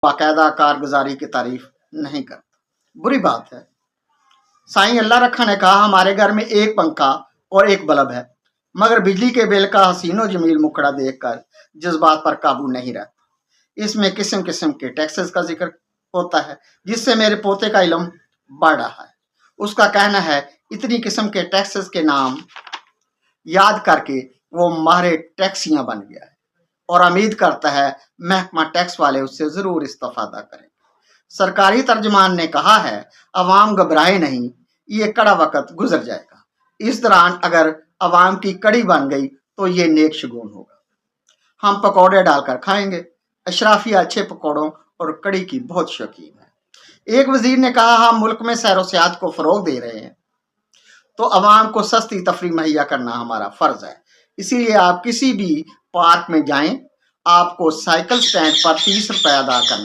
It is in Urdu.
باقاعدہ کارگزاری کی تعریف نہیں کرتا۔ بری بات ہے۔ سائیں اللہ رکھا نے کہا ہمارے گھر میں ایک پنکھا اور ایک بلب ہے، مگر بجلی کے بل کا حسین و جمیل مکھڑا دیکھ کر جذبات پر قابو نہیں رہتا۔ اس میں قسم قسم کے ٹیکسز کا ذکر ہوتا ہے جس سے میرے پوتے کا علم بڑھ رہا ہے۔ اس کا کہنا ہے اتنی قسم کے ٹیکسز کے نام یاد کر کے وہ ماہر ٹیکسیاں بن گیا ہے اور امید کرتا ہے محکمہ ٹیکس والے اس سے ضرور استفادہ کریں۔ سرکاری ترجمان نے کہا ہے عوام گھبرائے نہیں، یہ کڑا وقت گزر جائے گا۔ اس دوران اگر عوام کی کڑی بن گئی تو یہ نیک شگون ہوگا۔ ہم پکوڑے ڈال کر کھائیں گے۔ اشرافیہ اچھے پکوڑوں اور کڑی کی بہت شوقین ہے۔ ایک وزیر نے کہا ہم ملک میں سیر و سیاحت کو فروغ دے رہے ہیں تو عوام کو سستی تفریح مہیا کرنا ہمارا فرض ہے۔ اسی لیے آپ کسی بھی پارک میں جائیں، آپ کو سائیکل سٹینڈ پر 30 روپے ادا کرنا